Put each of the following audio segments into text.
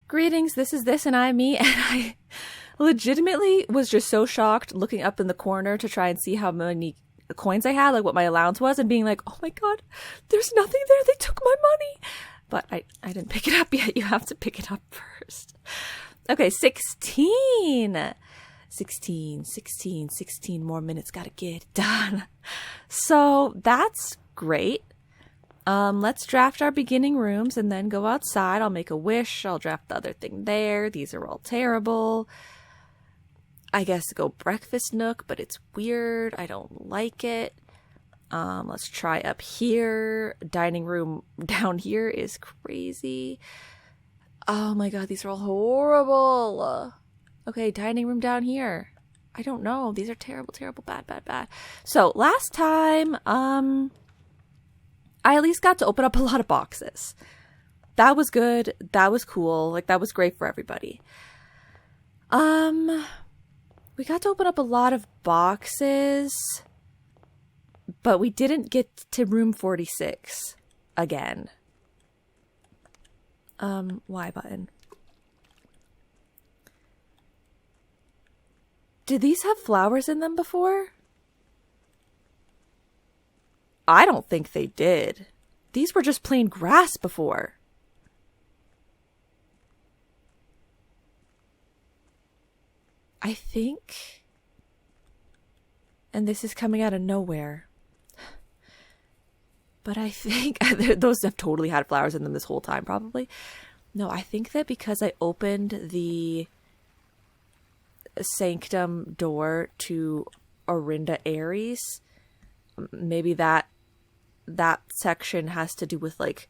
Greetings, this is this and I, me, and I legitimately was just so shocked looking up in the corner to try and see how many coins I had, like what my allowance was, and being like, oh my god, there's nothing there, they took my money. But I didn't pick it up yet. You have to pick it up first. Okay, 16 more minutes, gotta get it done. So that's great. Let's draft our beginning rooms and then go outside. I'll make a wish. I'll draft the other thing there. These are all terrible. I guess go breakfast nook, but it's weird. I don't like it. Let's try up here. Dining room down here is crazy. Oh my god, these are all horrible. Okay, dining room down here. I don't know. These are terrible, terrible, bad, bad, bad. So last time, I at least got to open up a lot of boxes. That was good. That was cool. Like, that was great for everybody. We got to open up a lot of boxes, but we didn't get to room 46 again. Y button. Did these have flowers in them before? I don't think they did. These were just plain grass before. I think... And this is coming out of nowhere. But I think... Those have totally had flowers in them this whole time, probably. No, I think that because I opened the sanctum door to Orinda Aries, maybe that section has to do with, like,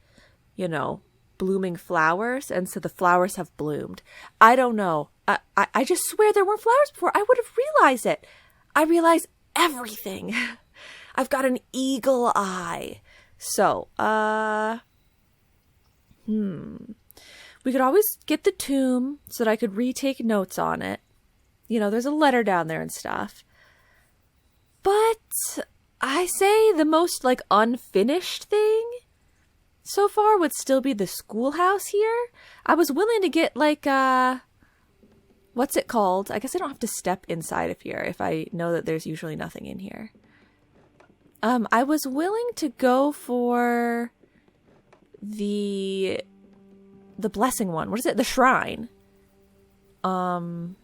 you know, blooming flowers, and so the flowers have bloomed. I don't know. I just swear there weren't flowers before. I would have realized it. I realize everything. I've got an eagle eye. So, we could always get the tomb so that I could retake notes on it. You know, there's a letter down there and stuff. But I say the most, like, unfinished thing so far would still be the schoolhouse here. I was willing to get, like, what's it called? I guess I don't have to step inside of here if I know that there's usually nothing in here. I was willing to go for the blessing one. What is it? The shrine. And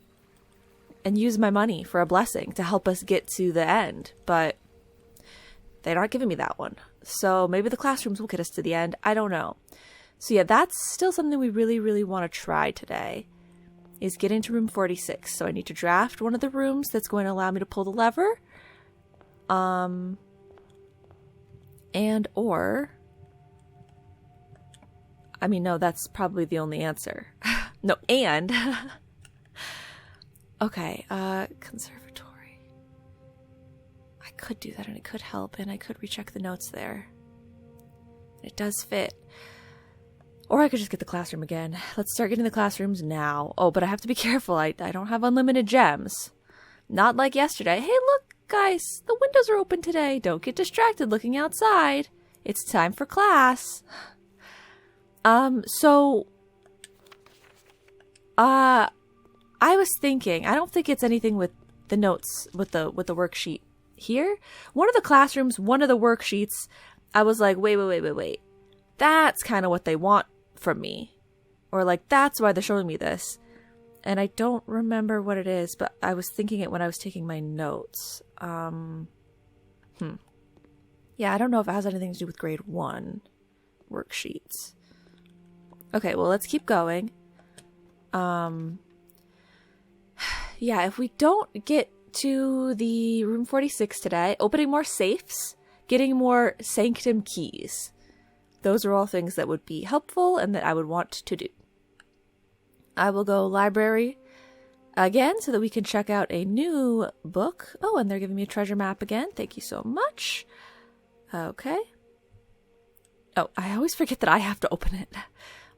use my money for a blessing to help us get to the end. But they're not giving me that one. So maybe the classrooms will get us to the end. I don't know. So yeah, that's still something we really, really want to try today. Is get into room 46. So I need to draft one of the rooms that's going to allow me to pull the lever. And or... I mean, no, that's probably the only answer. No, and... Okay, conservatory. I could do that and it could help, and I could recheck the notes there. It does fit. Or I could just get the classroom again. Let's start getting the classrooms now. Oh, but I have to be careful. I don't have unlimited gems. Not like yesterday. Hey, look, guys, the windows are open today. Don't get distracted looking outside. It's time for class. I was thinking, I don't think it's anything with the notes, with the worksheet here. One of the classrooms, one of the worksheets, I was like, wait. That's kind of what they want from me. Or like, that's why they're showing me this. And I don't remember what it is, but I was thinking it when I was taking my notes. Yeah, I don't know if it has anything to do with grade 1 worksheets. Okay, well, let's keep going. Yeah, if we don't get to the room 46 today, opening more safes, getting more sanctum keys. Those are all things that would be helpful and that I would want to do. I will go library again so that we can check out a new book. Oh, and they're giving me a treasure map again. Thank you so much. Okay. Oh, I always forget that I have to open it.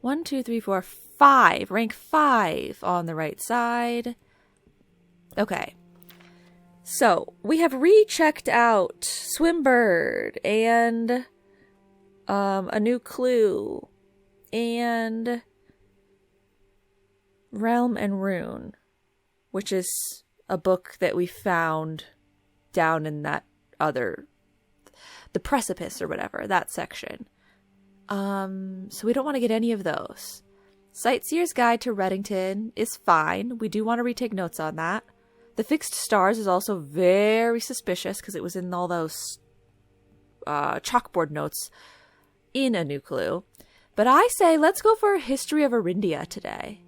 1, 2, 3, 4, 5. Rank 5 on the right side. Okay. So, we have rechecked out Swimbird and a new clue and Realm and Rune, which is a book that we found down in that other, the precipice or whatever, that section. So we don't want to get any of those. Sightseer's Guide to Reddington is fine. We do want to retake notes on that. The Fixed Stars is also very suspicious because it was in all those chalkboard notes in A New Clue. But I say let's go for a History of Arindia today.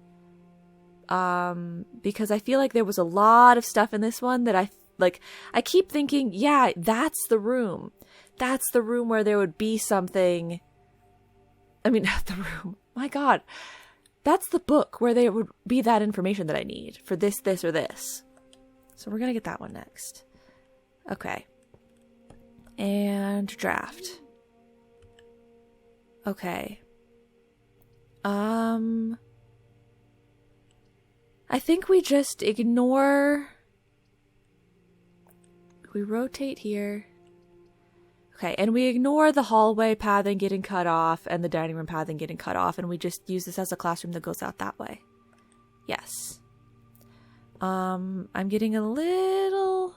Because I feel like there was a lot of stuff in this one that I keep thinking, yeah, that's the room. That's the room where there would be something. I mean, not the room. My God. That's the book where there would be that information that I need for this, this, or this. So we're going to get that one next. Okay. And draft. Okay. I think we just ignore. We rotate here. Okay, and we ignore the hallway pathing getting cut off and the dining room pathing getting cut off, and we just use this as a classroom that goes out that way. Yes. I'm getting a little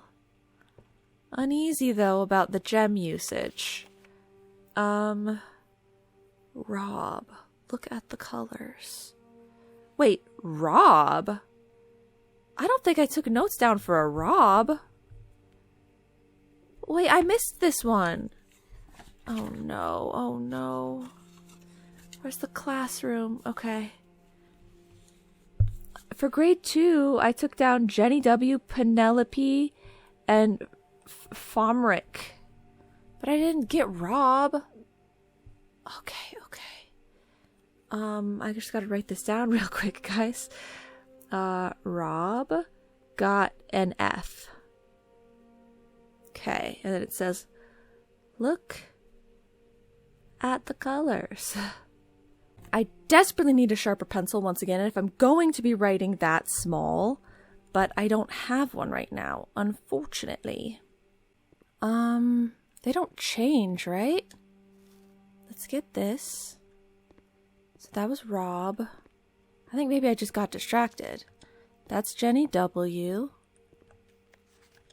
uneasy, though, about the gem usage. Rob, look at the colors. Wait, Rob? I don't think I took notes down for a Rob. Wait, I missed this one. Oh no, oh no. Where's the classroom? Okay. For grade 2, I took down Jenny W, Penelope, and Fomric. But I didn't get Rob. Okay, okay. I just gotta write this down real quick, guys. Rob got an F. Okay, and then it says, look at the colors. I desperately need a sharper pencil once again, and if I'm going to be writing that small, but I don't have one right now, unfortunately. They don't change, right? Let's get this. So that was Rob. I think maybe I just got distracted. That's Jenny W.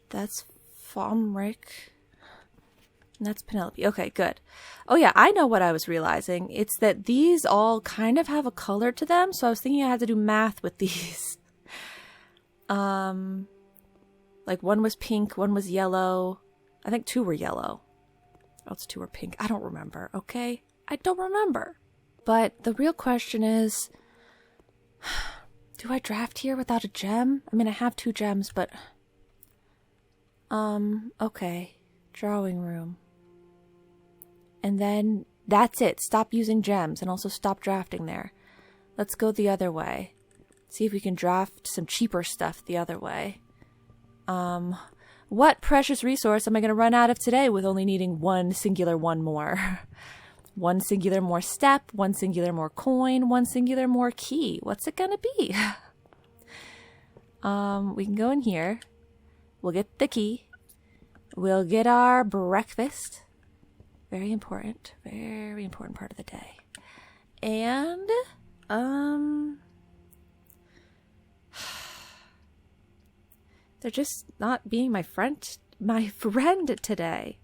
That's Fomric. And that's Penelope. Okay, good. Oh yeah, I know what I was realizing. It's that these all kind of have a color to them, so I was thinking I had to do math with these. Like one was pink, one was yellow. I think 2 were yellow. Or else 2 were pink. I don't remember, okay? I don't remember. But the real question is, do I draft here without a gem? I mean, I have 2 gems, but... okay. Drawing room. And then that's it. Stop using gems and also stop drafting there. Let's go the other way. See if we can draft some cheaper stuff the other way. What precious resource am I going to run out of today with only needing one singular one more? One singular more step, one singular more coin, one singular more key. What's it going to be? We can go in here. We'll get the key. We'll get our breakfast. Very important part of the day. And, they're just not being my friend today.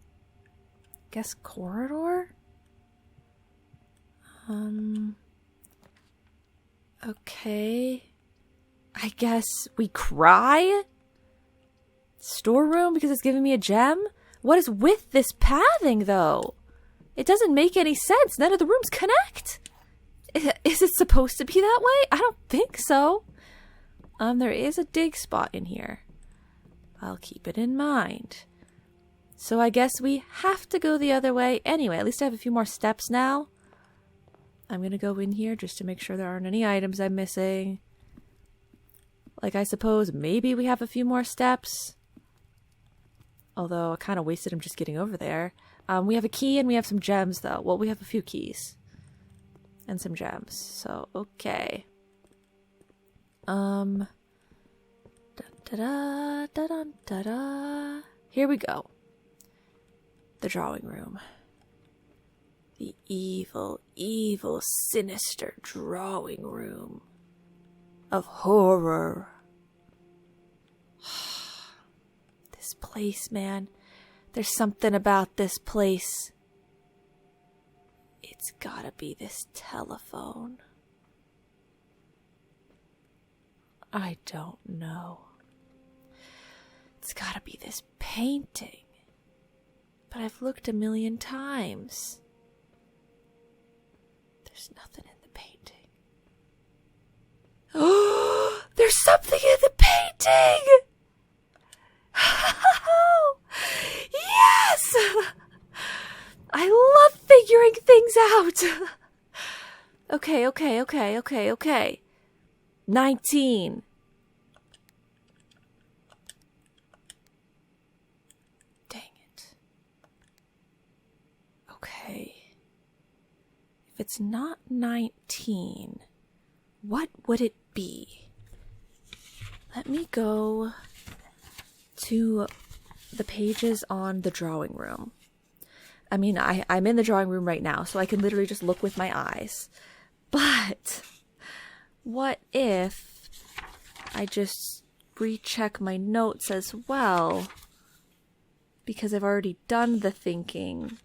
Guess corridor? Okay. I guess we cry? Storeroom because it's giving me a gem? What is with this pathing, though? It doesn't make any sense. None of the rooms connect. Is it supposed to be that way? I don't think so. There is a dig spot in here. I'll keep it in mind. So I guess we have to go the other way. Anyway, at least I have a few more steps now. I'm going to go in here just to make sure there aren't any items I'm missing. Like, I suppose maybe we have a few more steps. Although I kind of wasted him just getting over there. We have a key and we have some gems, though. Well, we have a few keys. And some gems. So, okay. Da-da, da-da, da-da. Here we go. The drawing room. The evil, evil, sinister drawing room of horror. This place, man. There's something about this place. It's gotta be this telephone. I don't know. It's gotta be this painting. But I've looked a million times. There's nothing in the painting. Oh, there's something in the painting! Yes! I love figuring things out. Okay. 19. Dang it. Okay. If it's not 19, what would it be? Let me go to the pages on the drawing room. I mean, I'm in the drawing room right now, so I can literally just look with my eyes. But what if I just recheck my notes as well? Because I've already done the thinking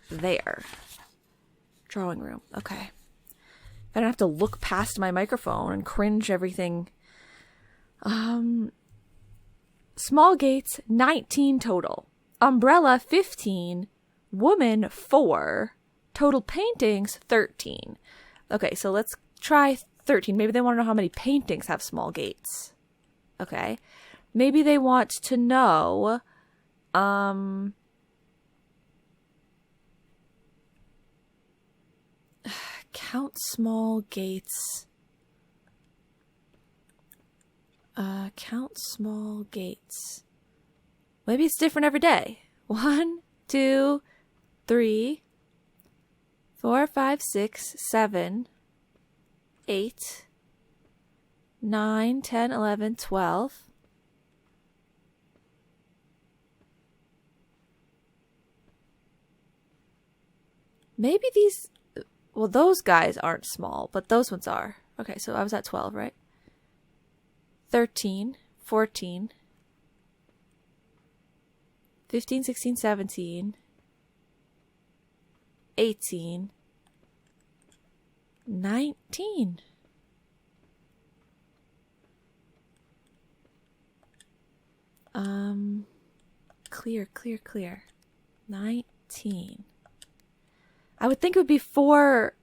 there. Drawing room. Okay. I don't have to look past my microphone and cringe everything. Small gates, 19 total. Umbrella, 15. Woman, 4. Total paintings, 13. Okay, so let's try 13. Maybe they want to know how many paintings have small gates. Okay. Maybe they want to know, count small gates. Count small gates. Maybe it's different every day. 1, 2, 3, 4, 5, 6, 7, 8, 9, 10, 11, 12. Maybe these, well, those guys aren't small, but those ones are. Okay, so I was at 12, right? 13, 14, 15, 16, 17, 18, 19. Clear. 19. I would think it would be 4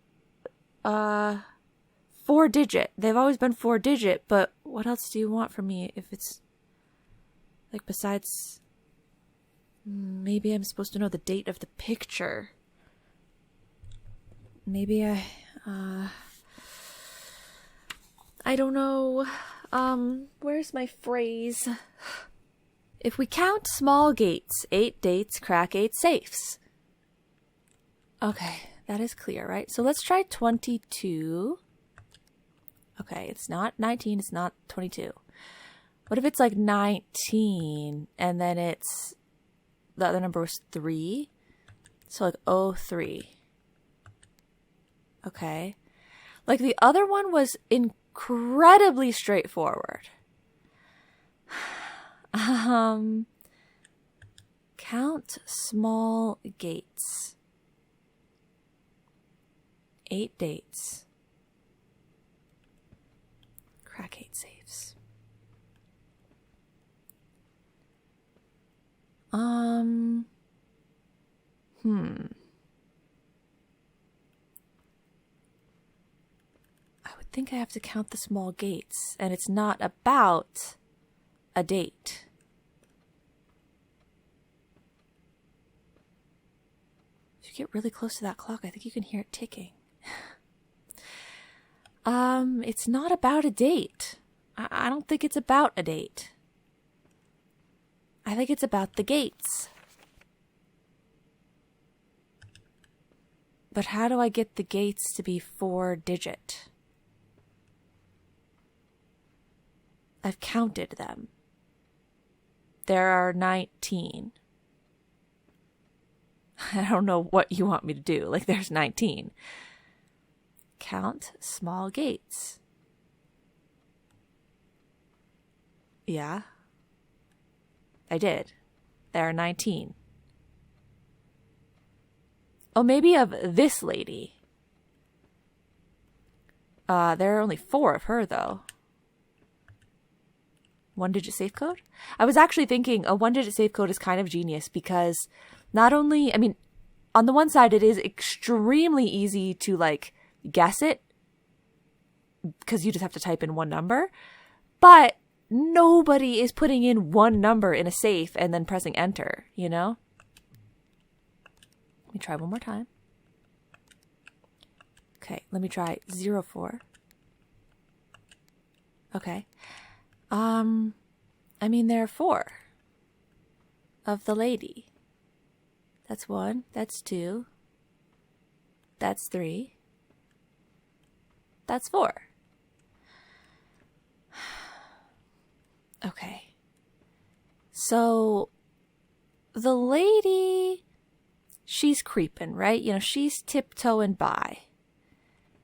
digit. They've always been 4 digit, but what else do you want from me if it's like besides maybe I'm supposed to know the date of the picture. Maybe I don't know. Where's my phrase? If we count small gates, 8 dates, crack 8 safes. Okay, that is clear, right? So let's try 22. Okay, it's not 19, it's not 22. What if it's like 19 and then it's the other number was 3? So like 03. Okay. Like the other one was incredibly straightforward. Count small gates. 8 dates. Crack 8 safes. I would think I have to count the small gates, and it's not about a date. If you get really close to that clock, I think you can hear it ticking. It's not about a date. I don't think it's about a date. I think it's about the gates. But how do I get the gates to be 4 digit? I've counted them. There are 19. I don't know what you want me to do. Like, there's 19. Count small gates. Yeah. I did. There are 19. Oh, maybe of this lady. There are only 4 of her, though. 1-digit safe code? I was actually thinking a 1-digit safe code is kind of genius because not only, I mean, on the one side, it is extremely easy to, like, guess it because you just have to type in one number. But nobody is putting in one number in a safe and then pressing enter, you know? Let me try one more time. Okay, let me try 04. Okay. I mean, there are 4 of the lady. That's 1. That's 2. That's 3. That's 4. Okay. So, the lady, she's creeping, right? You know, she's tiptoeing by.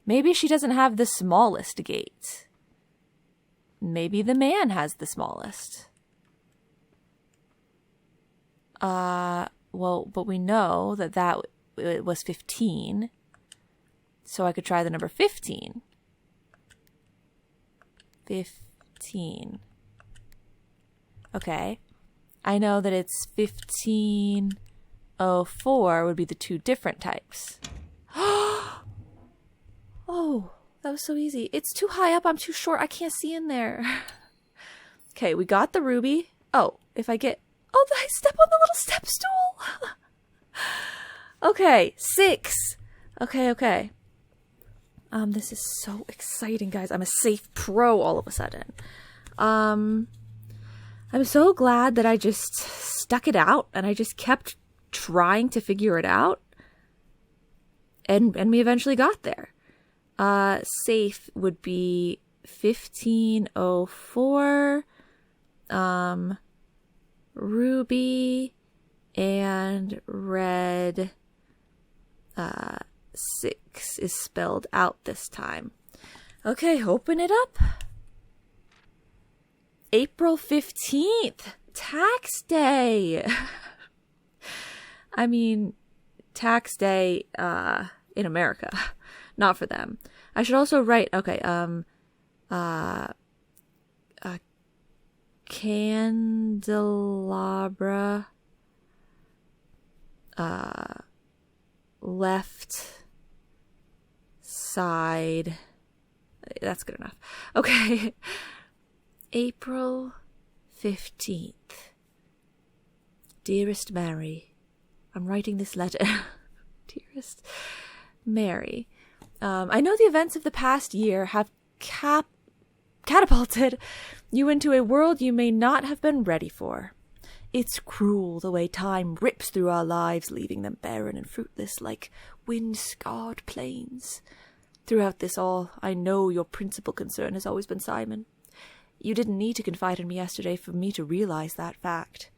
Maybe she doesn't have the smallest gate. Maybe the man has the smallest. Well, but we know that it was 15. So I could try the number 15. 15. Okay. I know that it's 1504 would be the 2 different types. Oh, that was so easy. It's too high up. I'm too short. I can't see in there. Okay, we got the ruby. Oh, if I get... Oh, I step on the little step stool. Okay, 6. Okay. This is so exciting, guys. I'm a safe pro all of a sudden. I'm so glad that I just stuck it out and I just kept trying to figure it out. And we eventually got there. Safe would be 1504, ruby and red, 6 is spelled out this time. Okay, open it up. April 15th, tax day. I mean, tax day, in America. Not for them. I should also write, okay, candelabra, left side. That's good enough. Okay. April 15th. Dearest Mary, I'm writing this letter. Dearest Mary, I know the events of the past year have catapulted you into a world you may not have been ready for. It's cruel the way time rips through our lives, leaving them barren and fruitless like wind-scarred plains. Throughout this all, I know your principal concern has always been Simon. You didn't need to confide in me yesterday for me to realize that fact.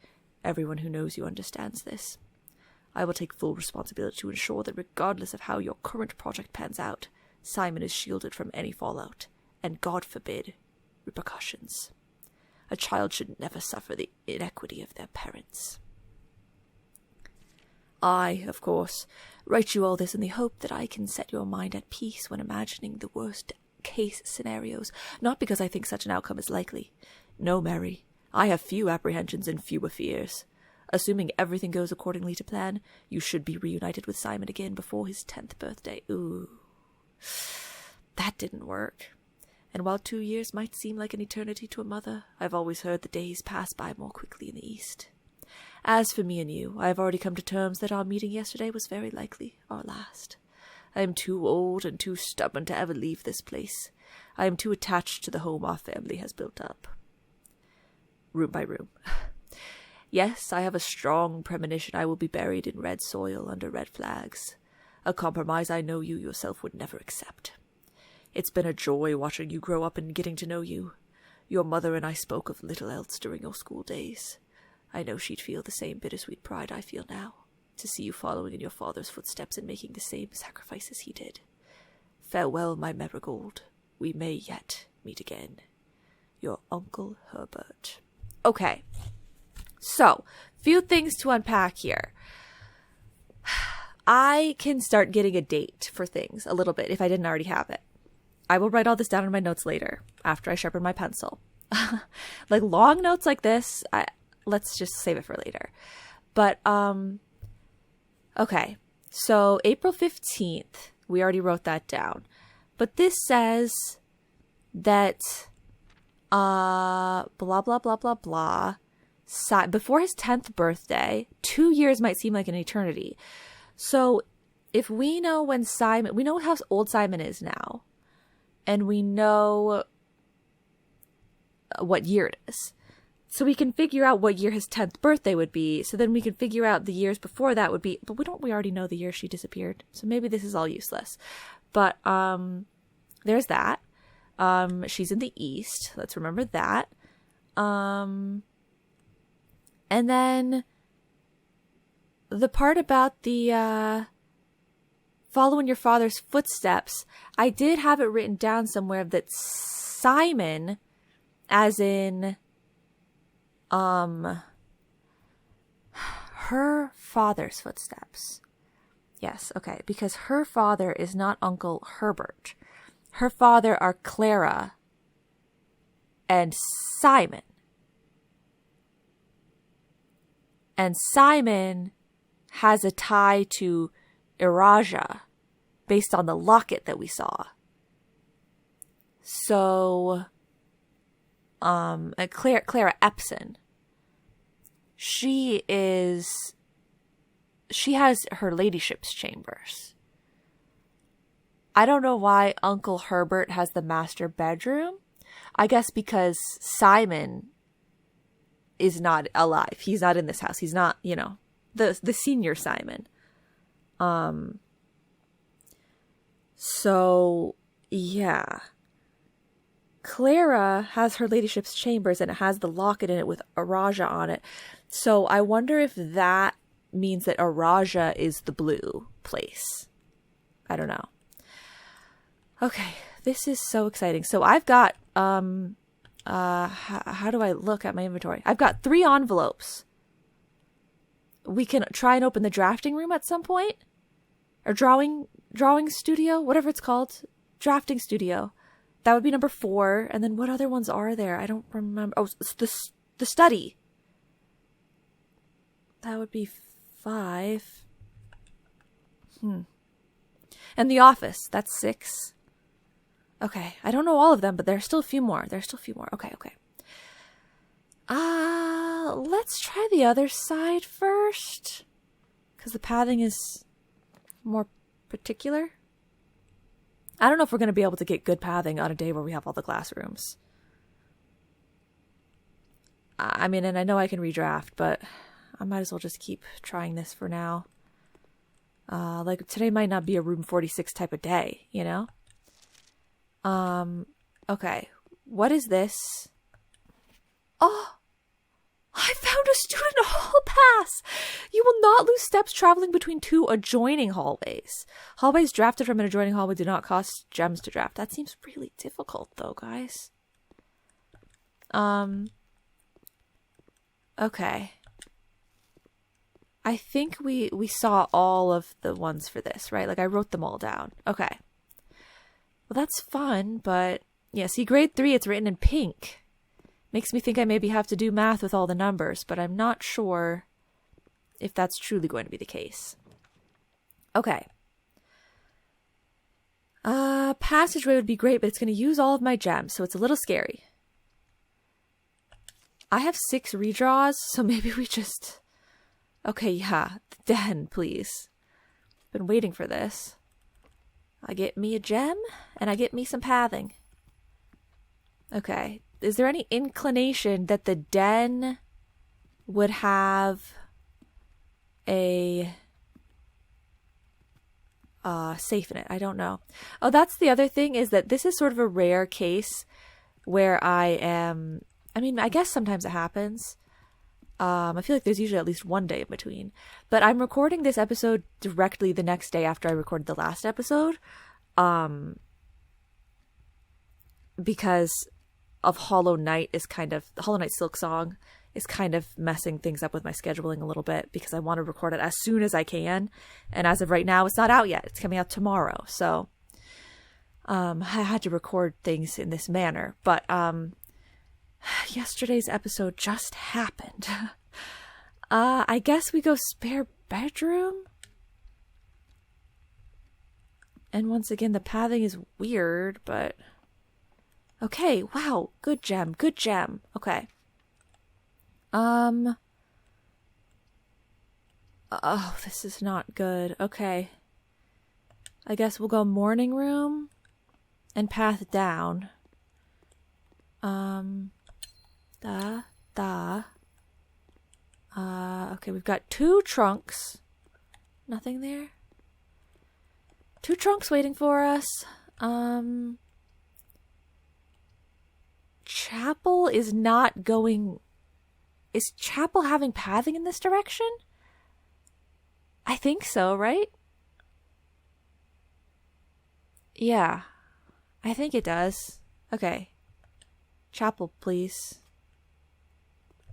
Everyone who knows you understands this. I will take full responsibility to ensure that regardless of how your current project pans out, Simon is shielded from any fallout, and God forbid, repercussions. A child should never suffer the inequity of their parents. I, of course, write you all this in the hope that I can set your mind at peace when imagining the worst-case scenarios, not because I think such an outcome is likely. No, Mary, I have few apprehensions and fewer fears. Assuming everything goes accordingly to plan, you should be reunited with Simon again before his 10th birthday. Ooh. That didn't work. And while 2 years might seem like an eternity to a mother, I've always heard the days pass by more quickly in the East. As for me and you, I have already come to terms that our meeting yesterday was very likely our last. I am too old and too stubborn to ever leave this place. I am too attached to the home our family has built up. Room by room. Yes, I have a strong premonition I will be buried in red soil under red flags. A compromise I know you yourself would never accept. It's been a joy watching you grow up and getting to know you. Your mother and I spoke of little else during your school days. I know she'd feel the same bittersweet pride I feel now, to see you following in your father's footsteps and making the same sacrifices he did. Farewell, my Marigold. We may yet meet again. Your Uncle Herbert. Okay. So, few things to unpack here. I can start getting a date for things a little bit if I didn't already have it. I will write all this down in my notes later after I sharpen my pencil. Like long notes like this, let's just save it for later. But, okay. So April 15th, we already wrote that down. But this says that, blah, blah, blah, blah, blah. Before his 10th birthday, 2 years might seem like an eternity. So if we know when Simon, we know how old Simon is now, and we know what year it is. So we can figure out what year his 10th birthday would be. So then we can figure out the years before that would be, but we already know the year she disappeared. So maybe this is all useless. But there's that. She's in the East. Let's remember that. And then the part about the following your father's footsteps, I did have it written down somewhere that Simon, as in her father's footsteps. Yes, okay, because her father is not Uncle Herbert. Her father are Clara and Simon. And Simon has a tie to Iraja based on the locket that we saw. So, Clara Epson, she has her ladyship's chambers. I don't know why Uncle Herbert has the master bedroom. I guess because Simon is not alive. He's not in this house. He's not, the senior Simon. So, yeah. Clara has her ladyship's chambers and it has the locket in it with Araja on it. So I wonder if that means that Araja is the blue place. I don't know. Okay, this is so exciting. So I've got, how do I look at my inventory? I've got 3 envelopes. We can try and open the drafting room at some point. Or drawing studio, whatever it's called. Drafting studio. That would be number 4. And then what other ones are there? I don't remember. Oh, the study. That would be 5. And the office. That's 6. Okay. I don't know all of them, but there's still a few more. Okay. Let's try the other side first. Because the pathing is more particular. I don't know if we're going to be able to get good pathing on a day where we have all the classrooms. I mean, and I know I can redraft, but I might as well just keep trying this for now. Like, today might not be a room 46 type of day, Okay. What is this? Oh! I found a student hall pass! You will not lose steps traveling between 2 adjoining hallways. Hallways drafted from an adjoining hallway do not cost gems to draft. That seems really difficult, though, guys. Okay. I think we saw all of the ones for this, right? Like, I wrote them all down. Okay. Well, that's fun, but... Yeah, see, grade 3, it's written in pink. Makes me think I maybe have to do math with all the numbers, but I'm not sure if that's truly going to be the case. Okay. Passageway would be great, but it's going to use all of my gems, so it's a little scary. I have 6 redraws, so maybe we just... Okay, yeah. The den, please. Been waiting for this. I get me a gem, and I get me some pathing. Okay. Is there any inclination that the den would have a safe in it? I don't know. Oh, that's the other thing, is that this is sort of a rare case where I guess sometimes it happens. I feel like there's usually at least one day in between. But I'm recording this episode directly the next day after I recorded the last episode. Because of Hollow Knight is kind of, the Hollow Knight Silk Song is kind of messing things up with my scheduling a little bit because I want to record it as soon as I can. And as of right now, it's not out yet. It's coming out tomorrow. So I had to record things in this manner. But yesterday's episode just happened. I guess we go spare bedroom. And once again, the pathing is weird, but okay. Wow. Good gem. Good gem. Okay. Oh, this is not good. Okay. I guess we'll go morning room and path down. Okay, we've got 2 trunks. Nothing there. 2 trunks waiting for us. Chapel is not going... Is Chapel having pathing in this direction? I think so, right? Yeah. I think it does. Okay. Chapel, please.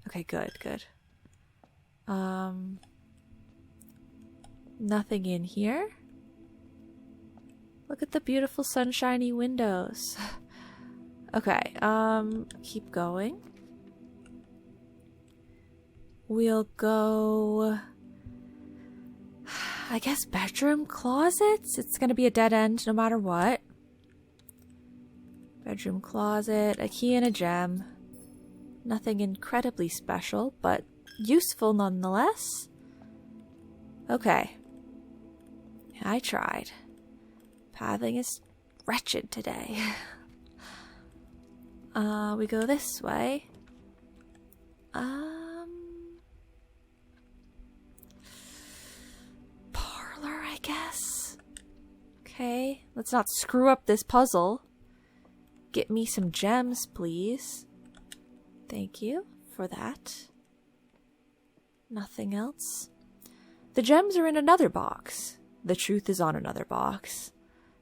Okay, good. Nothing in here. Look at the beautiful sunshiny windows. Okay, keep going. We'll go, I guess, bedroom closets. It's going to be a dead end no matter what. Bedroom closet, a key and a gem. Nothing incredibly special, but useful nonetheless. Okay. I tried. Pathing is wretched today. We go this way. Parlor, I guess. Okay, let's not screw up this puzzle. Get me some gems, please. Thank you for that. Nothing else. The gems are in another box. The truth is on another box.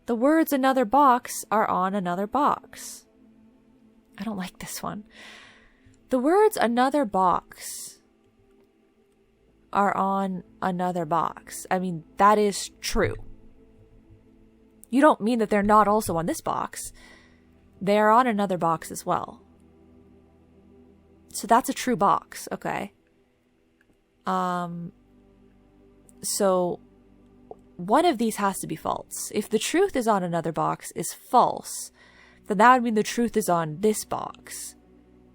The words another box are on another box. I don't like this one. The words another box are on another box. I mean, that is true. You don't mean that they're not also on this box. They're on another box as well. So that's a true box, okay? So one of these has to be false. If the truth is on another box is false, then that would mean the truth is on this box,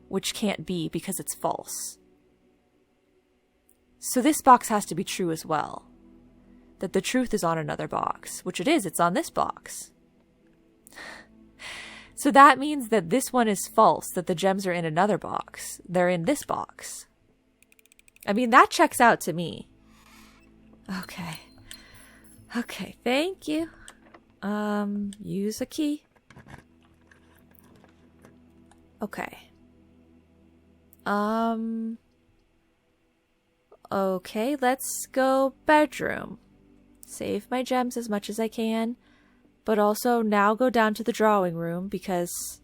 which can't be because it's false. So this box has to be true as well. That the truth is on another box, which it is, it's on this box. So that means that this one is false, that the gems are in another box. They're in this box. I mean, that checks out to me. Okay. Okay, thank you. Use a key. Okay. Okay, let's go bedroom. Save my gems as much as I can, but also now go down to the drawing room because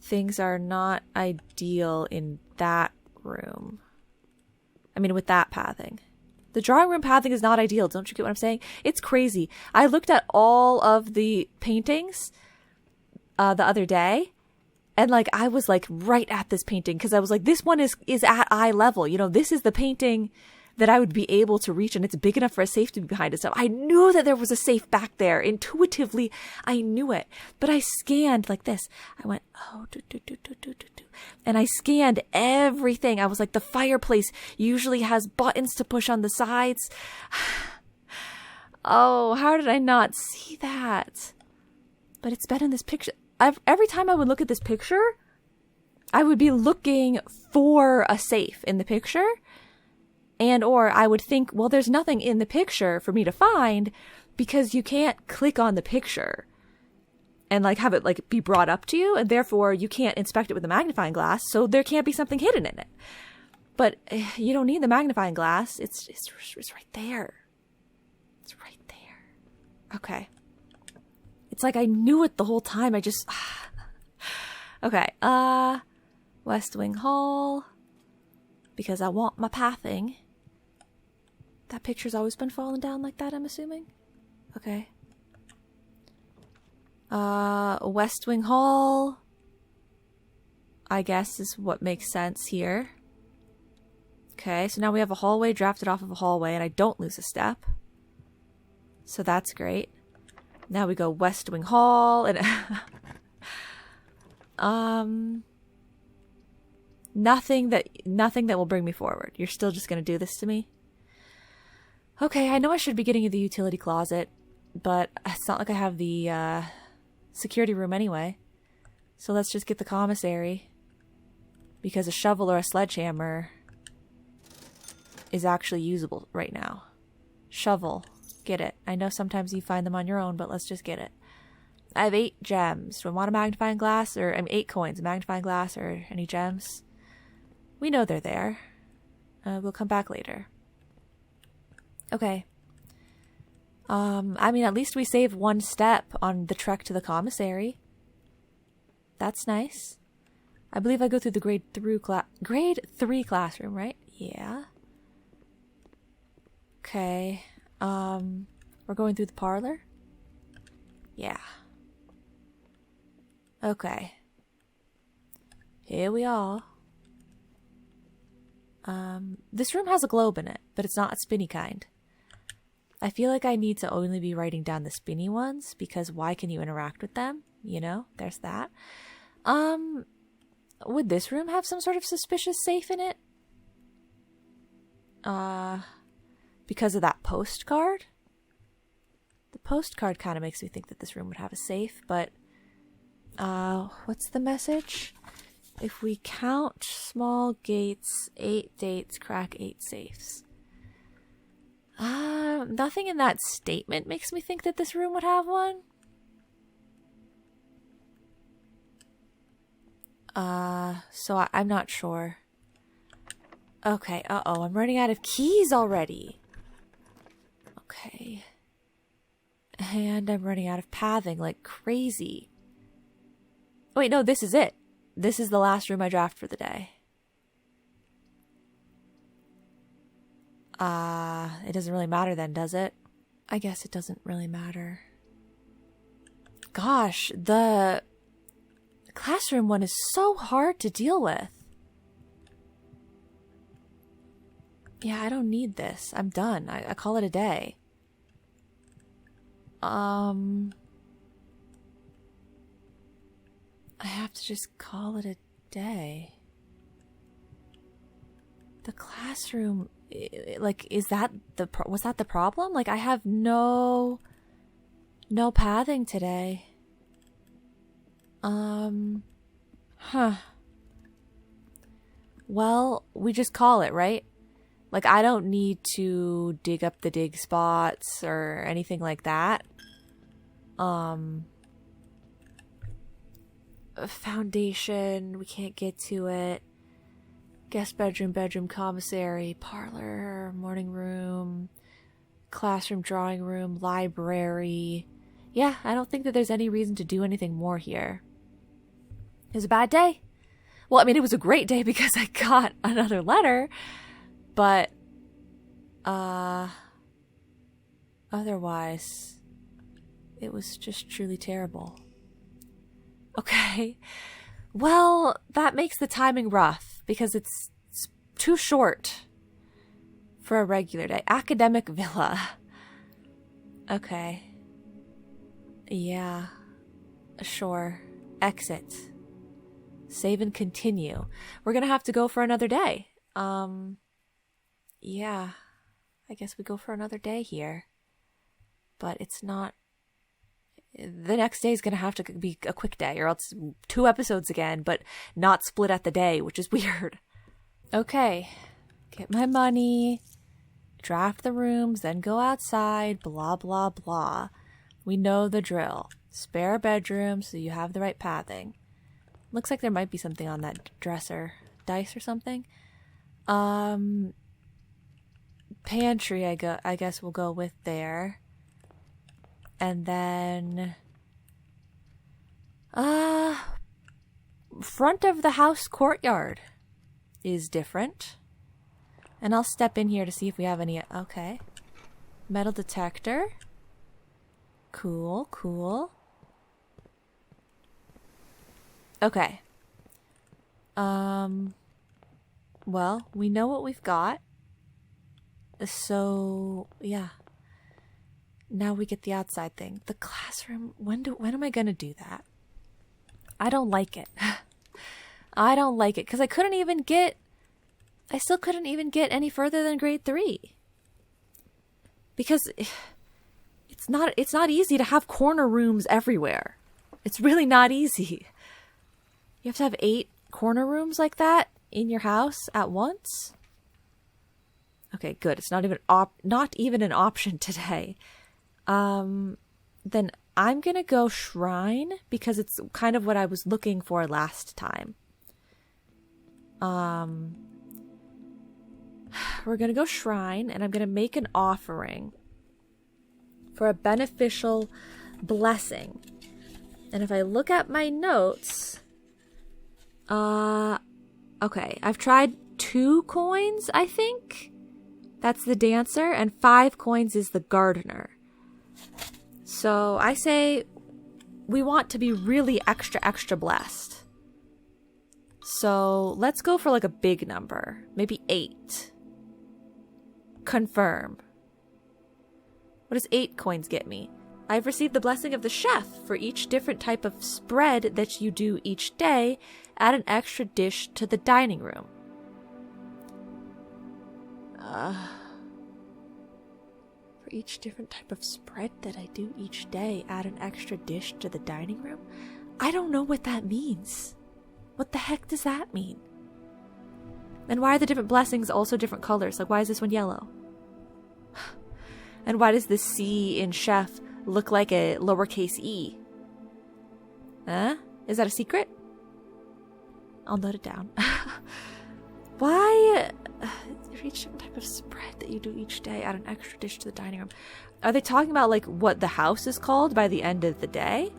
things are not ideal in that room. I mean, with that pathing. The drawing room pathing is not ideal. Don't you get what I'm saying? It's crazy. I looked at all of the paintings the other day, and like I was like right at this painting because I was like, this one is at eye level. You know, this is the painting that I would be able to reach, and it's big enough for a safe to be behind it. So I knew that there was a safe back there. Intuitively, I knew it. But I scanned like this. I went, oh, and I scanned everything. I was like, the fireplace usually has buttons to push on the sides. Oh, how did I not see that? But it's been in this picture. Every time I would look at this picture, I would be looking for a safe in the picture. And or I would think, well, there's nothing in the picture for me to find because you can't click on the picture and like have it like be brought up to you, and therefore you can't inspect it with a magnifying glass, so there can't be something hidden in it. But you don't need the magnifying glass. It's right there. It's right there. Okay. It's like I knew it the whole time. I just Okay, West Wing Hall. Because I want my pathing. That picture's always been falling down like that, I'm assuming? Okay. West Wing Hall, I guess, is what makes sense here. Okay, so now we have a hallway drafted off of a hallway, and I don't lose a step. So that's great. Now we go West Wing Hall, and nothing that will bring me forward. You're still just gonna do this to me? Okay, I know I should be getting you the utility closet, but it's not like I have the security room anyway. So let's just get the commissary, because a shovel or a sledgehammer is actually usable right now. Shovel, get it. I know sometimes you find them on your own, but let's just get it. I have 8 gems. Do I want a magnifying glass? Or 8 coins, a magnifying glass, or any gems? We know they're there. We'll come back later. Okay. I mean, at least we saved 1 step on the trek to the commissary. That's nice. I believe I go through the grade 3 classroom, right? Yeah. Okay. We're going through the parlor? Yeah. Okay. Here we are. This room has a globe in it, but it's not a spinny kind. I feel like I need to only be writing down the spinny ones, because why can you interact with them? You know, there's that. Would this room have some sort of suspicious safe in it? Because of that postcard? The postcard kind of makes me think that this room would have a safe, but what's the message? If we count small gates, 8 dates, crack 8 safes. Nothing in that statement makes me think that this room would have one. So I'm not sure. Okay, uh-oh, I'm running out of keys already. Okay. And I'm running out of pathing like crazy. Wait, no, this is it. This is the last room I draft for the day. It doesn't really matter then, does it? I guess it doesn't really matter. Gosh, the classroom one is so hard to deal with. Yeah, I don't need this. I'm done. I call it a day. I have to just call it a day. The classroom, like, was that the problem? Like, I have no pathing today. Huh. Well, we just call it, right? Like, I don't need to dig up the dig spots or anything like that. Foundation, we can't get to it. Guest bedroom, commissary, parlor, morning room, classroom, drawing room, library. Yeah, I don't think that there's any reason to do anything more here. It was a bad day. Well, I mean, it was a great day because I got another letter, but otherwise, it was just truly terrible. Okay. Well, that makes the timing rough because it's too short for a regular day. Academic villa. Okay. Yeah. Sure. Exit. Save and continue. We're gonna have to go for another day. Yeah. I guess we go for another day here. But it's not... The next day is going to have to be a quick day, or else 2 episodes again, but not split at the day, which is weird. Okay. Get my money, draft the rooms, then go outside, blah, blah, blah. We know the drill. Spare bedroom so you have the right pathing. Looks like there might be something on that dresser. Dice or something? Pantry, I guess we'll go with there. And then, front of the house courtyard is different. And I'll step in here to see if we have any. Okay. Metal detector. Cool, cool. Okay. Well, we know what we've got. So, yeah. Now we get the outside thing. The classroom. When am I going to do that? I don't like it. I don't like it because I still couldn't even get any further than grade 3. Because it's not easy to have corner rooms everywhere. It's really not easy. You have to have 8 corner rooms like that in your house at once. Okay, good. It's not even an option today. Then I'm going to go shrine because it's kind of what I was looking for last time. We're going to go shrine and I'm going to make an offering for a beneficial blessing. And if I look at my notes, okay, I've tried 2 coins, I think. That's the dancer, and 5 coins is the gardener. So I say we want to be really extra blessed. So let's go for like a big number, maybe 8. Confirm. What does 8 coins get me? I've received the blessing of the chef. For each different type of spread that you do each day, add an extra dish to the dining room. For each different type of spread that I do each day, add an extra dish to the dining room? I don't know what that means. What the heck does that mean? And why are the different blessings also different colors? Like, why is this one yellow? And why does this C in chef look like a lowercase e? Huh? Is that a secret? I'll note it down. Why? For each different type of spread that you do each day, add an extra dish to the dining room. Are they talking about like what the house is called by the end of the day?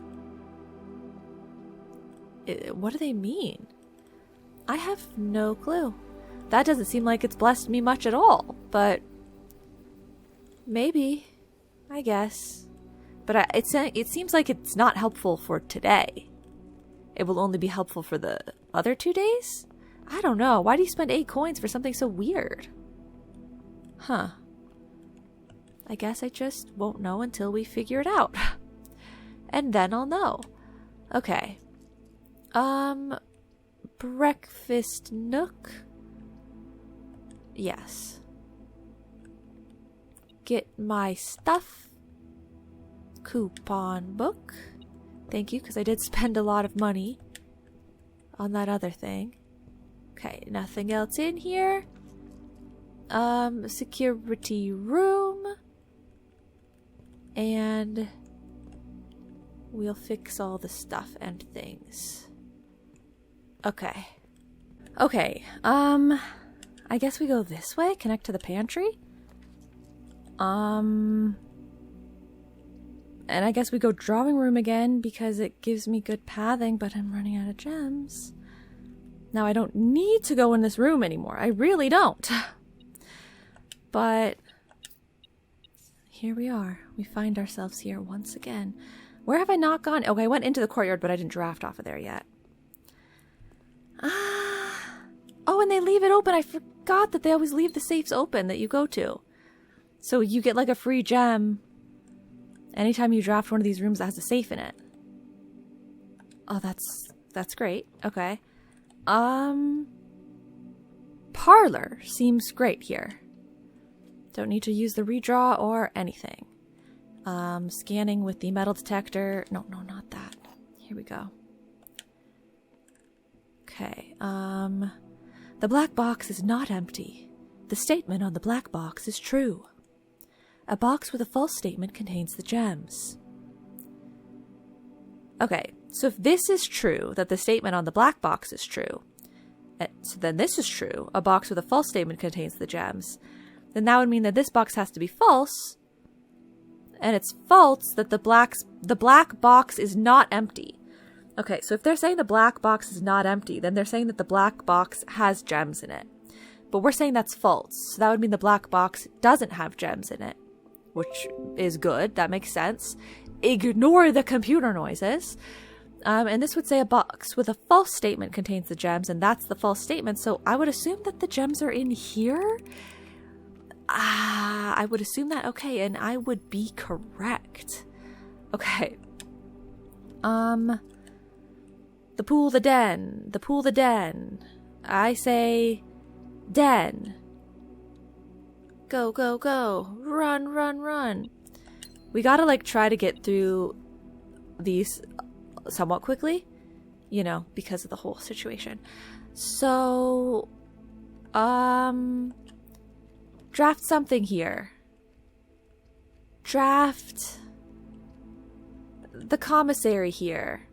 What do they mean? I have no clue. That doesn't seem like it's blessed me much at all, but maybe, I guess. But it seems like it's not helpful for today. It will only be helpful for the other 2 days? I don't know. Why do you spend 8 coins for something so weird? Huh. I guess I just won't know until we figure it out. And then I'll know. Okay. Breakfast nook? Yes. Get my stuff. Coupon book. Thank you, because I did spend a lot of money on that other thing. Okay, nothing else in here. Security room. And we'll fix all the stuff and things. Okay. Okay, I guess we go this way, connect to the pantry. And I guess we go drawing room again because it gives me good pathing, but I'm running out of gems. Now I don't need to go in this room anymore. I really don't. But here we are. We find ourselves here once again. Where have I not gone? Okay, I went into the courtyard, but I didn't draft off of there yet. Oh, and they leave it open. I forgot that they always leave the safes open that you go to. So you get like a free gem anytime you draft one of these rooms that has a safe in it. Oh, that's great. Okay. Parlor seems great here. Don't need to use the redraw or anything. Scanning with the metal detector. No, not that. Here we go. Okay. The black box is not empty. The statement on the black box is true. A box with a false statement contains the gems. Okay, so if this is true, that the statement on the black box is true, so then this is true, a box with a false statement contains the gems, then that would mean that this box has to be false, and it's false that the black box is not empty. Okay, so if they're saying the black box is not empty, then they're saying that the black box has gems in it. But we're saying that's false. So that would mean the black box doesn't have gems in it, which is good. That makes sense. Ignore the computer noises. And this would say a box with a false statement contains the gems, and that's the false statement. So I would assume that the gems are in here. I would assume that. Okay, and I would be correct. Okay. The pool, the den. The pool, the den. I say den. Go, go, go. Run, run, run. We gotta, like, try to get through these somewhat quickly, you know, because of the whole situation. So, draft something here. Draft the commissary here.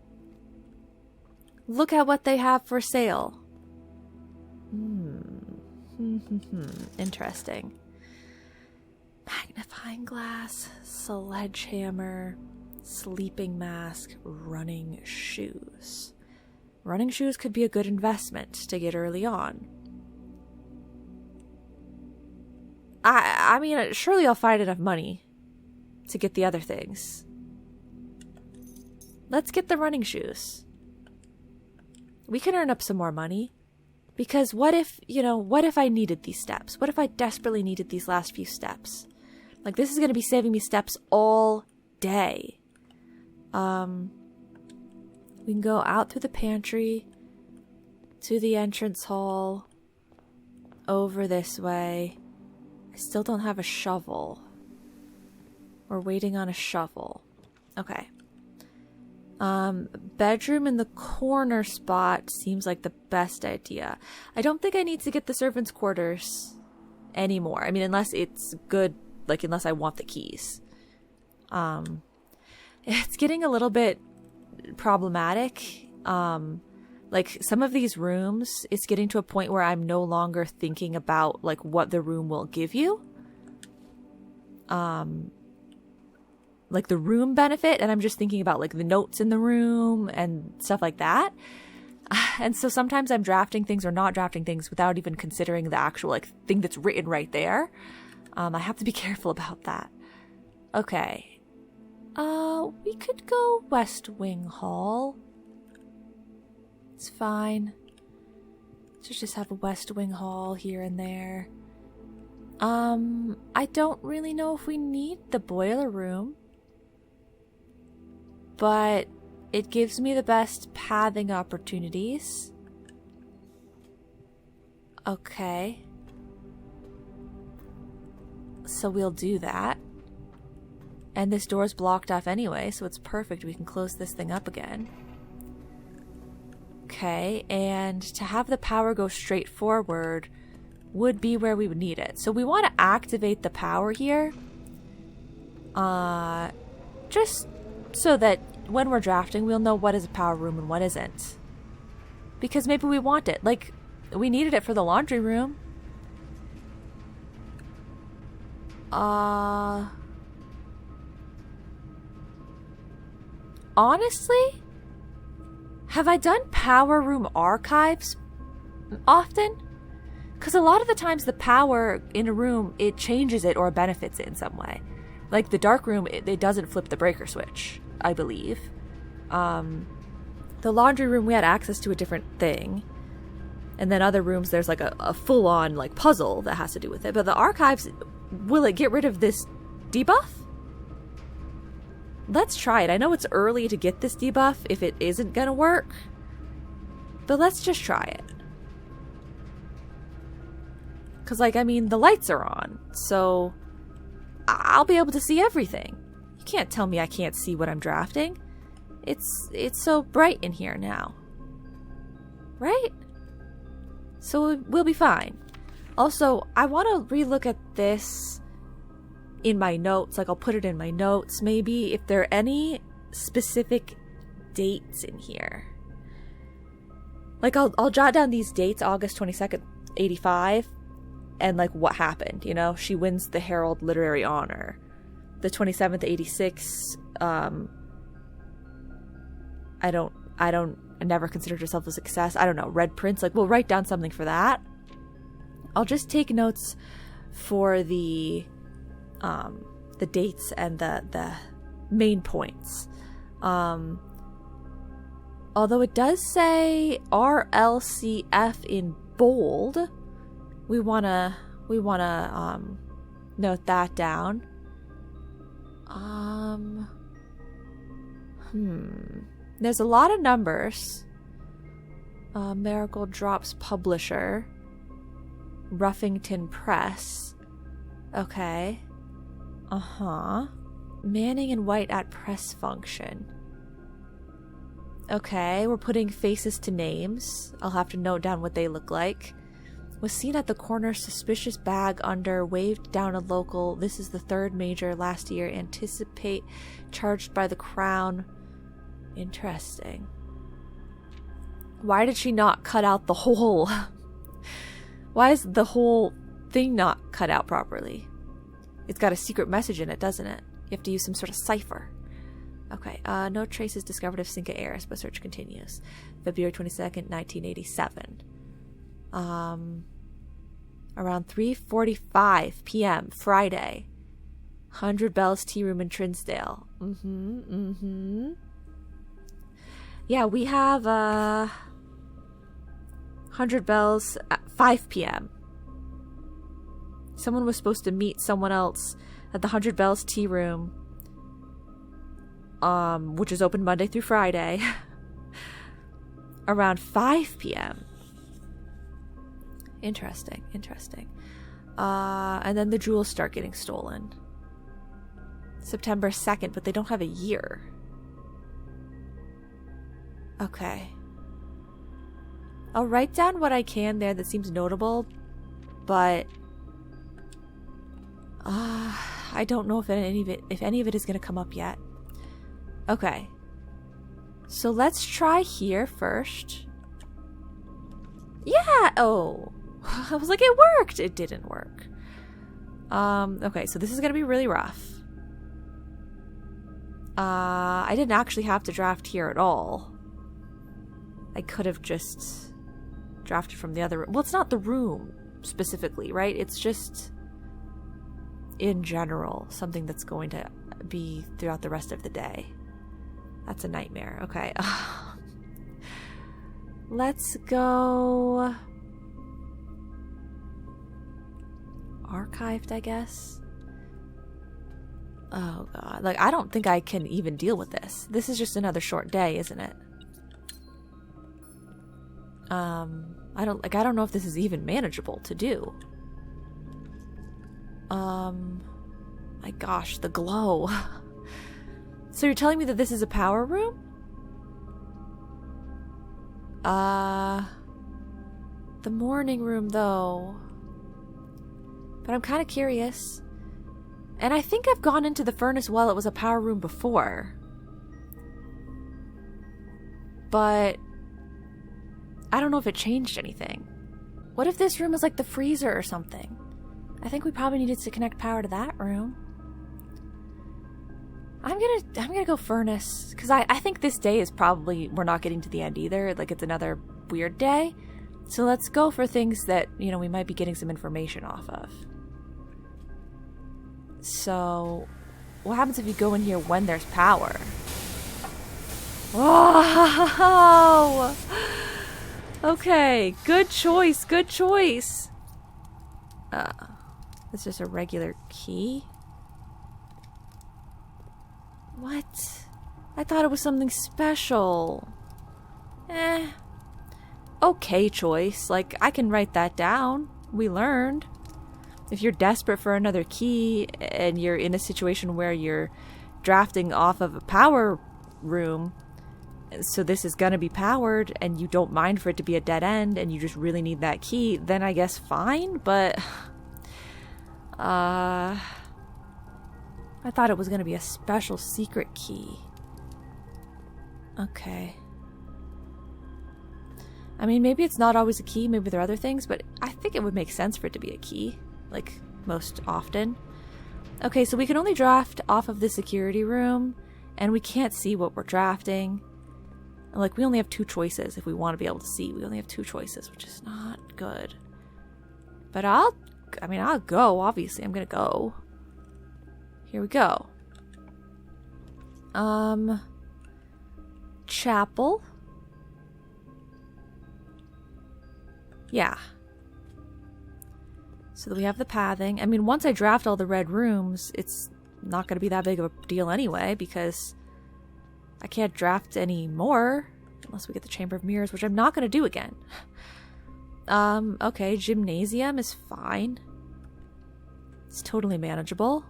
Look at what they have for sale. Interesting. Magnifying glass, sledgehammer, sleeping mask, running shoes. Running shoes could be a good investment to get early on. I mean, surely I'll find enough money to get the other things. Let's get the running shoes. We can earn up some more money. Because what if, you know, what if I needed these steps? What if I desperately needed these last few steps? Like, this is going to be saving me steps all day. We can go out through the pantry, to the entrance hall, over this way. I still don't have a shovel. We're waiting on a shovel. Okay. Bedroom in the corner spot seems like the best idea. I don't think I need to get the servants' quarters anymore. I mean, unless it's good, like, unless I want the keys. It's getting a little bit problematic. Like, some of these rooms, it's getting to a point where I'm no longer thinking about, like, what the room will give you. Like the room benefit, and I'm just thinking about like the notes in the room and stuff like that. And so sometimes I'm drafting things or not drafting things without even considering the actual like thing that's written right there. I have to be careful about that. Okay. We could go West Wing Hall. It's fine. Just have a West Wing Hall here and there. I don't really know if we need the boiler room. But it gives me the best pathing opportunities. Okay. So we'll do that. And this door's blocked off anyway, so it's perfect. We can close this thing up again. Okay, and to have the power go straight forward would be where we would need it. So we want to activate the power here. Just so that when we're drafting, we'll know what is a power room and what isn't. Because maybe we want it. Like, we needed it for the laundry room. Honestly, have I done power room archives often? Because a lot of the times the power in a room, it changes it or benefits it in some way. Like the dark room, it doesn't flip the breaker switch, I believe. The laundry room, we had access to a different thing. And then other rooms, there's like a full-on like puzzle that has to do with it. But the archives, will it get rid of this debuff? Let's try it. I know it's early to get this debuff if it isn't gonna work. But let's just try it. Because, like, I mean, the lights are on. So I'll be able to see everything. You can't tell me I can't see what I'm drafting. It's so bright in here now. Right? So we'll be fine. Also, I want to relook at this in my notes. Like, I'll put it in my notes, maybe, if there are any specific dates in here. Like, I'll jot down these dates, August 22nd, 85, and, like, what happened, you know? She wins the Herald Literary Honor. The 27th, 86, I I never considered herself a success. I don't know, Red Prince. Like, we'll write down something for that. I'll just take notes for the dates and the main points. Although it does say RLCF in bold, we wanna note that down. There's a lot of numbers. Marigold Drops Publisher, Ruffington Press. Okay. Manning and White at press function. Okay, we're putting faces to names. I'll have to note down what they look like. Was seen at the corner, suspicious bag under, waved down a local. This is the third major last year. Anticipate charged by the Crown. Interesting. Why did she not cut out the whole... Why is the whole thing not cut out properly? It's got a secret message in it, doesn't it? You have to use some sort of cipher. Okay, no traces discovered of Cinca Eris, but search continues. February 22nd, 1987. Around 3:45 p.m. Friday. 100 Bells Tea Room in Trinsdale. Yeah, we have 100 Bells at 5 p.m. Someone was supposed to meet someone else at the 100 Bells Tea Room, which is open Monday through Friday, around 5 p.m. Interesting. And then the jewels start getting stolen. September 2nd, but they don't have a year. Okay. I'll write down what I can there that seems notable, but I don't know if any of it is going to come up yet. Okay. So let's try here first. Yeah! Oh. I was like, it worked! It didn't work. Okay, so this is going to be really rough. I didn't actually have to draft here at all. I could have just drafted from the other room. Well, it's not the room specifically, right? It's just, in general, something that's going to be throughout the rest of the day. That's a nightmare. Okay. Let's go... archived, I guess. Oh god, like I don't think I can even deal with this. This is just another short day, isn't it? I don't know if this is even manageable to do. My gosh, the glow. So you're telling me that this is a power room? The morning room though. But I'm kind of curious. And I think I've gone into the furnace while it was a power room before. But I don't know if it changed anything. What if this room is like the freezer or something? I think we probably needed to connect power to that room. I'm gonna go furnace, because I think this day is probably, we're not getting to the end either. Like, it's another weird day. So let's go for things that, you know, we might be getting some information off of. So, what happens if you go in here when there's power? Whoa! Okay, good choice, good choice. It's just a regular key. What? I thought it was something special. Okay choice. Like, I can write that down. We learned. If you're desperate for another key and you're in a situation where you're drafting off of a power room, so this is gonna be powered and you don't mind for it to be a dead end and you just really need that key, then I guess fine, but I thought it was gonna be a special secret key. Okay. I mean, maybe it's not always a key, maybe there are other things, but I think it would make sense for it to be a key, like, most often. Okay, so we can only draft off of the security room, and we can't see what we're drafting. And like, we only have 2 choices if we want to be able to see. We only have 2 choices, which is not good. But I'll go, obviously. I'm gonna go. Here we go. Chapel. Yeah. So that we have the pathing. I mean, once I draft all the red rooms, it's not going to be that big of a deal anyway, because I can't draft any more unless we get the Chamber of Mirrors, which I'm not going to do again. Okay, gymnasium is fine. It's totally manageable.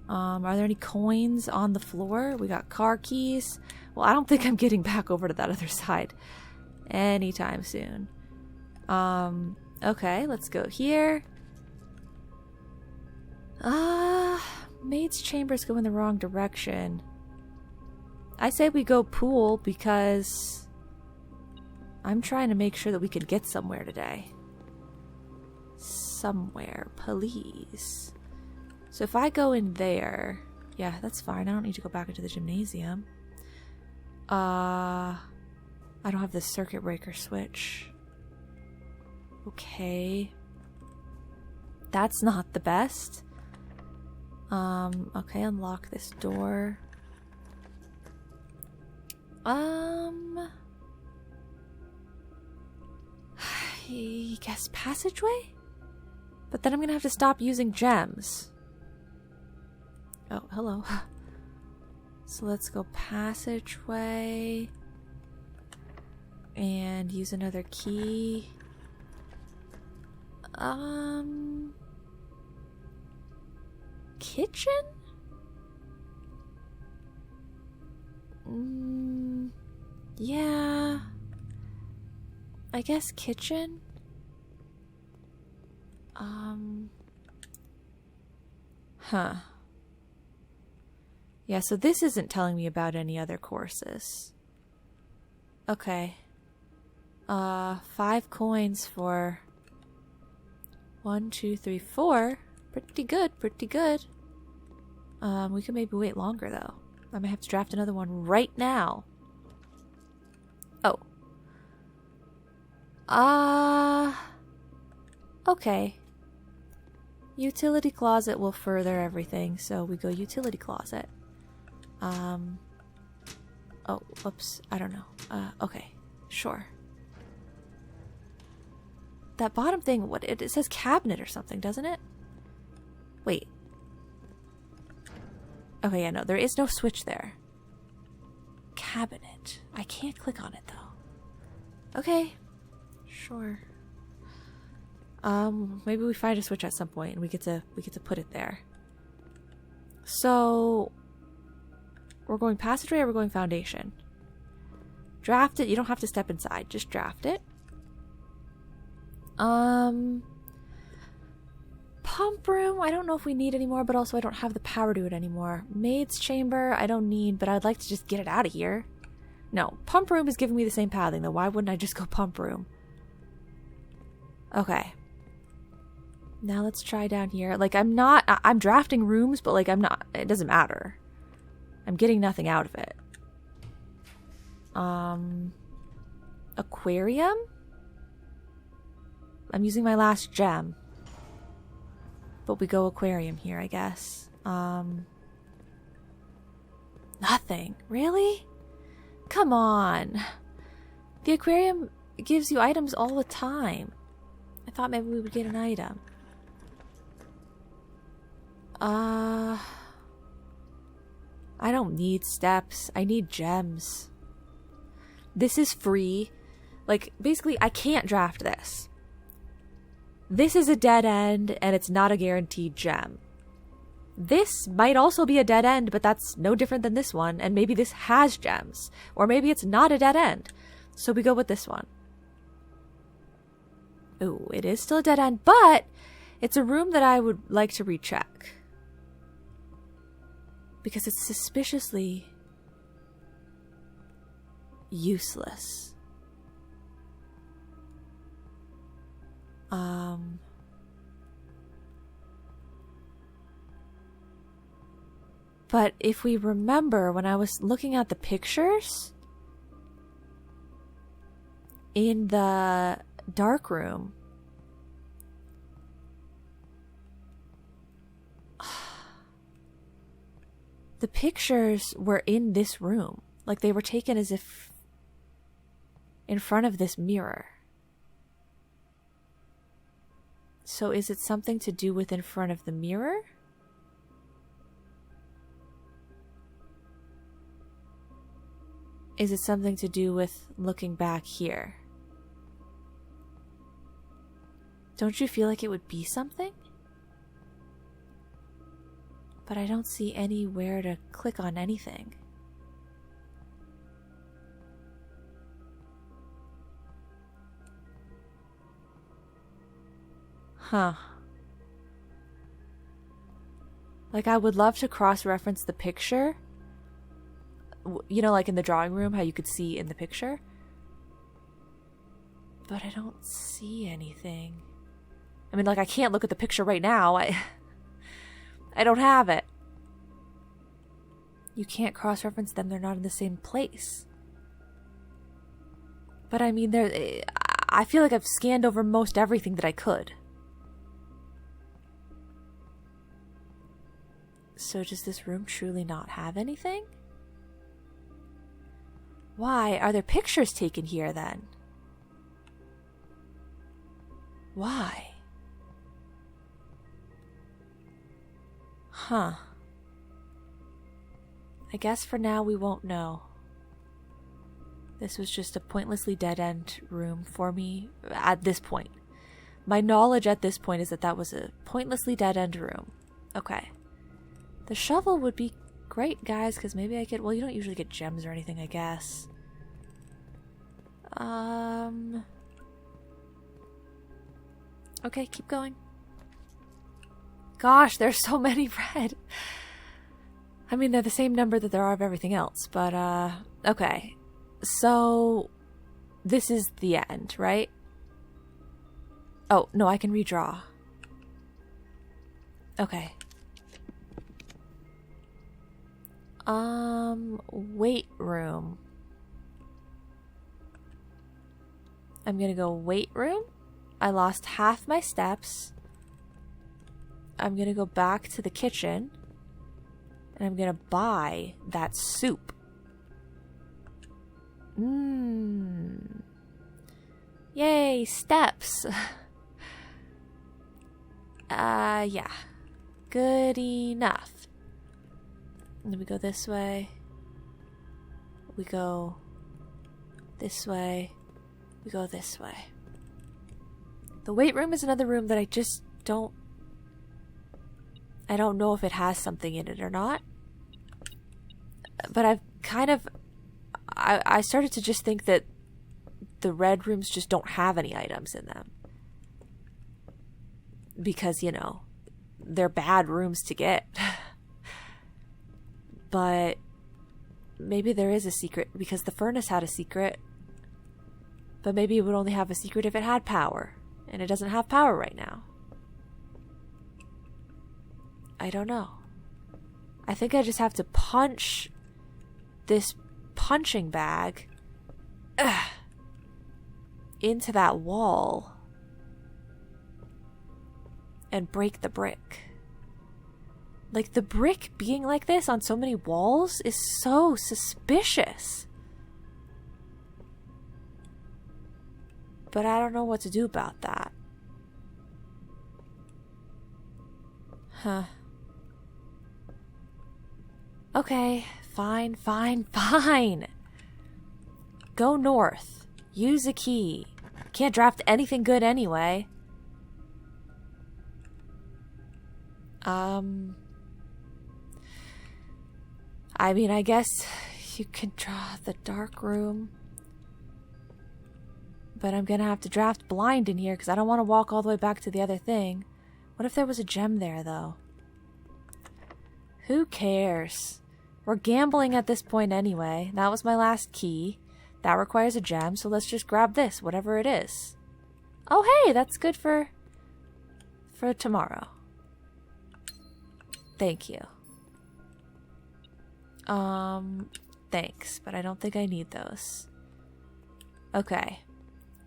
Are there any coins on the floor? We got car keys. Well, I don't think I'm getting back over to that other side anytime soon. Okay, let's go here. Maid's chambers go in the wrong direction. I say we go pool because I'm trying to make sure that we can get somewhere today. Somewhere, please. So if I go in there, yeah, that's fine. I don't need to go back into the gymnasium. I don't have the circuit breaker switch. Okay. That's not the best. Okay, unlock this door. I guess passageway? But then I'm gonna have to stop using gems. Oh, hello. So let's go passageway. And use another key. Kitchen? Yeah. I guess kitchen? Huh. Yeah, so this isn't telling me about any other courses. Okay. 5 coins for 1, 2, 3, 4. Pretty good, pretty good. We can maybe wait longer though. I might have to draft another one right now. Oh. Okay. Utility closet will further everything, so we go utility closet. Oh, whoops. I don't know. Okay. Sure. That bottom thing, what it says cabinet or something, doesn't it? Wait. Okay, yeah, no, there is no switch there. Cabinet. I can't click on it though. Okay. Sure. Maybe we find a switch at some point and we get to put it there. So we're going passageway or we're going foundation? Draft it. You don't have to step inside. Just draft it. Pump room, I don't know if we need anymore, but also I don't have the power to it anymore. Maid's chamber, I don't need, but I'd like to just get it out of here. No, pump room is giving me the same pathing, though. Why wouldn't I just go pump room? Okay. Now let's try down here. Like, I'm drafting rooms, but like, it doesn't matter. I'm getting nothing out of it. Aquarium? I'm using my last gem. But we go aquarium here, I guess. Nothing. Really? Come on. The aquarium gives you items all the time. I thought maybe we would get an item. I don't need steps. I need gems. This is free. Like, basically, I can't draft this. This is a dead end, and it's not a guaranteed gem. This might also be a dead end, but that's no different than this one, and maybe this has gems. Or maybe it's not a dead end. So we go with this one. Ooh, it is still a dead end, but it's a room that I would like to recheck. Because it's suspiciously useless. But if we remember, when I was looking at the pictures, in the dark room. The pictures were in this room. Like they were taken as if in front of this mirror. So is it something to do with in front of the mirror? Is it something to do with looking back here? Don't you feel like it would be something? But I don't see anywhere to click on anything. Huh. Like, I would love to cross-reference the picture. You know, like in the drawing room, how you could see in the picture. But I don't see anything. I mean, like, I can't look at the picture right now. I don't have it. You can't cross-reference them. They're not in the same place. But I mean, I feel like I've scanned over most everything that I could. So does this room truly not have anything? Why are there pictures taken here then? Why? Huh. I guess for now we won't know. This was just a pointlessly dead-end room for me at this point. My knowledge at this point is that that was a pointlessly dead-end room. Okay. The shovel would be great, guys, because maybe I could... Well, you don't usually get gems or anything, I guess. Okay, keep going. Gosh, there's so many red. I mean, they're the same number that there are of everything else, but, okay. So, this is the end, right? Oh, no, I can redraw. Okay. Weight room. I'm gonna go weight room. I lost half my steps. I'm gonna go back to the kitchen. And I'm gonna buy that soup. Yay, steps. Yeah. Good enough. And then we go this way. We go this way. We go this way. The weight room is another room that I just don't... I don't know if it has something in it or not. But I've kind of... I started to just think that the red rooms just don't have any items in them. Because, you know, they're bad rooms to get. But maybe there is a secret, because the furnace had a secret. But maybe it would only have a secret if it had power. And it doesn't have power right now. I don't know. I think I just have to punch this punching bag into that wall and break the brick. Like, the brick being like this on so many walls is so suspicious. But I don't know what to do about that. Huh. Okay, fine. Go north. Use a key. Can't draft anything good anyway. I mean, I guess you can draw the dark room. But I'm gonna have to draft blind in here because I don't want to walk all the way back to the other thing. What if there was a gem there, though? Who cares? We're gambling at this point anyway. That was my last key. That requires a gem, so let's just grab this, whatever it is. Oh, hey, that's good for tomorrow. Thank you. Thanks, but I don't think I need those. Okay.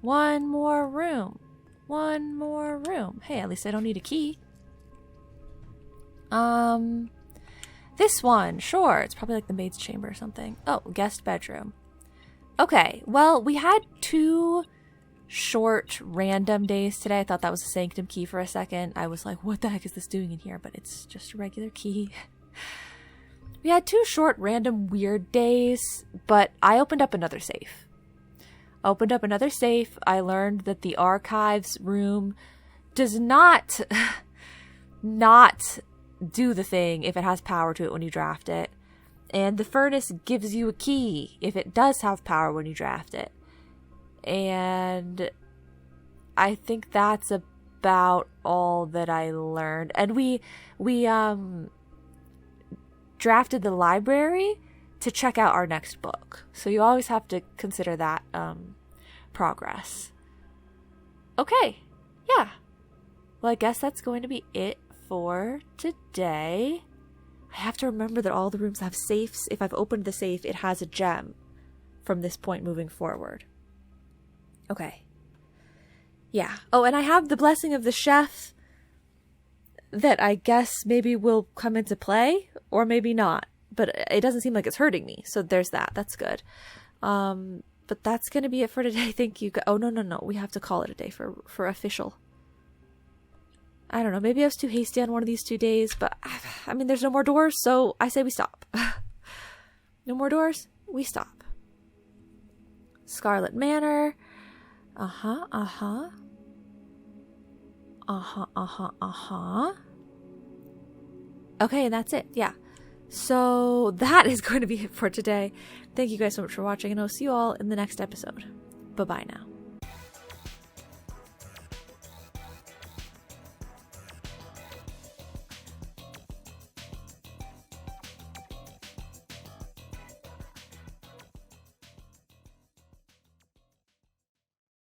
One more room. One more room. Hey, at least I don't need a key. This one. Sure. It's probably like the maid's chamber or something. Oh, guest bedroom. Okay. Well, we had 2 short random days today. I thought that was a sanctum key for a second. I was like, what the heck is this doing in here? But it's just a regular key. We had 2 short random weird days, but I opened up another safe. I learned that the archives room does not do the thing if it has power to it when you draft it. And the furnace gives you a key if it does have power when you draft it. And I think that's about all that I learned. And we drafted the library to check out our next book. So you always have to consider that progress. Okay. Yeah. Well, I guess that's going to be it for today. I have to remember that all the rooms have safes. If I've opened the safe, it has a gem from this point moving forward. Okay. Yeah. Oh, and I have the blessing of the chef that I guess maybe will come into play, or maybe not. But it doesn't seem like it's hurting me. So there's that. That's good. But that's going to be it for today. Thank you. Oh, no. We have to call it a day for official. I don't know. Maybe I was too hasty on one of these 2 days, but I mean, there's no more doors, so I say we stop. No more doors? We stop. Scarlet Manor. Okay, and that's it. Yeah. So that is going to be it for today. Thank you guys so much for watching, and I'll see you all in the next episode. Bye-bye now.